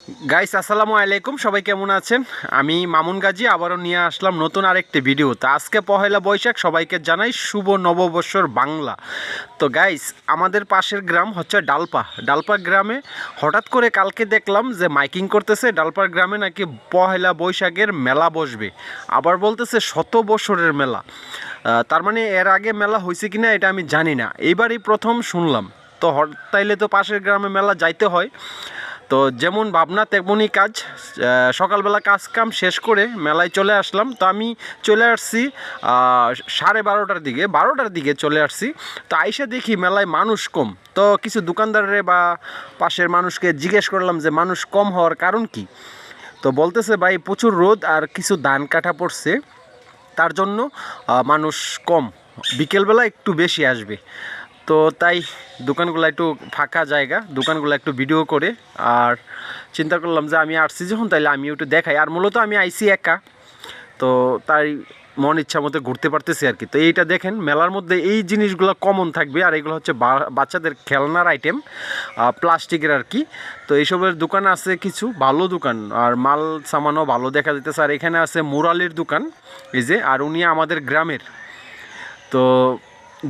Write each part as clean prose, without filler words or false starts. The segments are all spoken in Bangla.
গাইস আসসালামু আলাইকুম, সবাই কেমন আছেন? আমি মামুন গাজী আবারও নিয়ে আসলাম নতুন আরেকটি ভিডিও। তো আজকে পহেলা বৈশাখ, সবাইকে জানাই শুভ নববর্ষর বাংলা। তো গাইস, আমাদের পাশের গ্রাম হচ্ছে ডালপা গ্রামে হঠাৎ করে কালকে দেখলাম যে মাইকিং করতেছে ডালপার গ্রামে নাকি পহেলা বৈশাখের মেলা বসবে। আবার বলতেছে 100 বছরের মেলা। তার মানে এর আগে মেলা হয়েছে কিনা এটা আমি জানি না, এইবারই প্রথম শুনলাম। তো তাইলে তো পাশের গ্রামে মেলা যাইতে হয়। তো যেমন ভাবনা তেমনই কাজ। সকালবেলা কাজ কাম শেষ করে মেলায় চলে আসলাম। তো আমি চলে আসছি 12:30 দিকে চলে আসছি। তো আইসা দেখি মেলায় মানুষ কম। তো কিছু দোকানদারে বা পাশের মানুষকে জিজ্ঞেস করলাম যে মানুষ কম হওয়ার কারণ কি। তো বলতেছে ভাই প্রচুর রোদ আর কিছু ধান কাটা পড়ছে, তার জন্য মানুষ কম, বিকেলবেলা একটু বেশি আসবে। তো তাই দোকানগুলো একটু ফাঁকা জায়গা, দোকানগুলো একটু ভিডিও করে আর চিন্তা করলাম যে আমি আসছি যখন তাইলে আমিও একটু দেখাই। আর মূলত আমি আইসি একা, তো তাই মন ইচ্ছা মতো ঘুরতে পারতেছি আর কি। তো এইটা দেখেন, মেলার মধ্যে এই জিনিসগুলো কমন থাকবে, আর এগুলো হচ্ছে বাচ্চাদের খেলনার আইটেম, প্লাস্টিকের আর কি। তো এইসবের দোকান আছে কিছু ভালো দোকান, আর মাল সামানও ভালো দেখা যেতেছে। আর এখানে আছে মুরালির দোকান, এই যে, আর উনি আমাদের গ্রামের। তো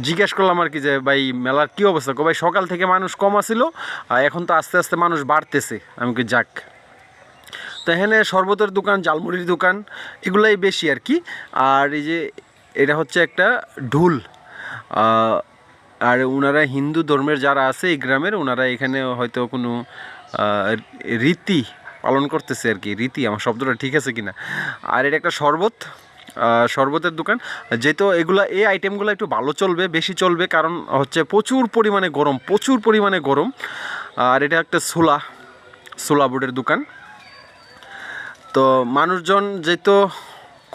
জিজ্ঞেস করলাম আর কি যে ভাই মেলার কী অবস্থা। ভাই সকাল থেকে মানুষ কম আসিল, এখন তো আস্তে আস্তে মানুষ বাড়তেছে। আমি কি যাক। তো এখানে শরবতের দোকান, জালমুড়ির দোকান, এগুলাই বেশি আর কি। আর এই যে এটা হচ্ছে একটা ঢোল। আর ওনারা হিন্দু ধর্মের যারা আছে এই গ্রামের, ওনারা এখানে হয়তো কোনো রীতি পালন করতেছে আর কি। রীতি, আমার শব্দটা ঠিক আছে কিনা। আর এটা একটা শরবতের দোকান। যেহেতু এই আইটেমগুলো একটু ভালো চলবে, বেশি চলবে, কারণ হচ্ছে প্রচুর পরিমাণে গরম। আর এটা একটা সোলা বোর্ডের দোকান। তো মানুষজন যেহেতু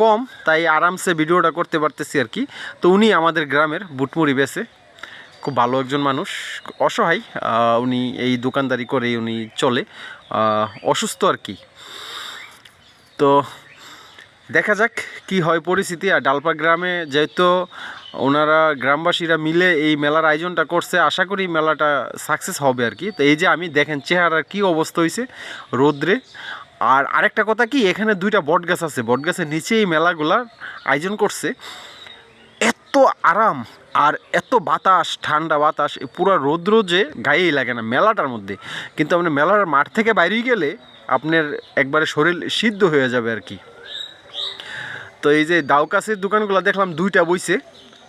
কম, তাই আরামসে ভিডিওটা করতে পারতেছি আর কি। তো উনি আমাদের গ্রামের বুটমুড়ি বেচে, খুব ভালো একজন মানুষ, অসহায়। উনি এই দোকানদারি করেই উনি চলে, অসুস্থ আর কি। তো দেখা যাক কি হয় পরিস্থিতি। আর ডালপা গ্রামে যেহেতু ওনারা গ্রামবাসীরা মিলে এই মেলার আয়োজনটা করছে, আশা করি মেলাটা সাকসেস হবে আর কি। তো এই যে আমি দেখেন চেহারার কি অবস্থা হয়েছে রৌদ্রে। আর আরেকটা কথা কি, এখানে 2টা বট গাছ আছে, বট গাছের নিচে এই মেলাগুলার আয়োজন করছে। এত আরাম আর এত বাতাস, ঠান্ডা বাতাস, পুরো রৌদ্র যে গায়েই লাগে না মেলাটার মধ্যে। কিন্তু আপনি মেলার মাঠ থেকে বাইরে গেলে আপনার একবারে শরীর সিদ্ধ হয়ে যাবে আর কি। তো এই যে দাও কাছির দোকানগুলো দেখলাম 2টা বইছে,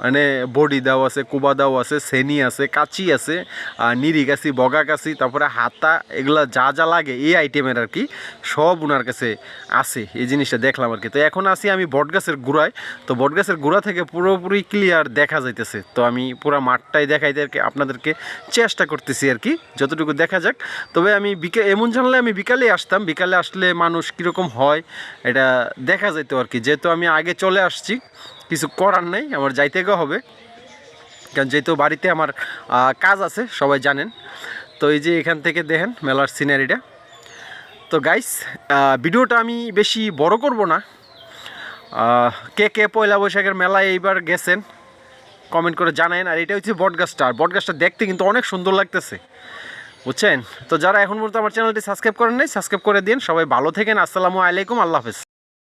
মানে বডি দাও আছে, কুবা দাও আছে, সেনি আছে, কাচি আছে, নিরি কাছি, বগা কাছি, তারপরে হাতা, এগুলা যা যা লাগে এই আইটেমের আর কি, সব ওনার কাছে আছে। এই জিনিসটা দেখলাম আর কি। তো এখন আসি আমি বটগাছের গোড়ায়। তো বটগাছের গোড়া থেকে পুরোপুরি ক্লিয়ার দেখা যাইতেছে। তো আমি পুরো মাঠটাই দেখাইতে আর কি আপনাদেরকে চেষ্টা করতেছি আর কি, যতটুকু দেখা যাক। তবে আমি এমন জানলে আমি বিকালে আসতাম, বিকালে আসলে মানুষ কীরকম হয় এটা দেখা যেত আর কি। যেহেতু আমি আগে চলে আসছি, কিছু করার নেই, আমার যাইতেও হবে, কারণ যেহেতু বাড়িতে আমার কাজ আছে, সবাই জানেন। তো এই যে এখান থেকে দেখেন মেলার সিনারিটা। তো গাইস, ভিডিওটা আমি বেশি বড় করব না। কে কে পয়লা বৈশাখের মেলায় এইবার গেছেন কমেন্ট করে জানায়েন। আর এটা হচ্ছে বটগাছটা, আর বটগাছটা দেখতে কিন্তু অনেক সুন্দর লাগতেছে, বুঝছেন। তো যারা এখন পর্যন্ত আমার চ্যানেলটি সাবস্ক্রাইব করেন নাই, সাবস্ক্রাইব করে দিন। সবাই ভালো থাকেন, আসসালামু আলাইকুম, আল্লাহ হাফেজ।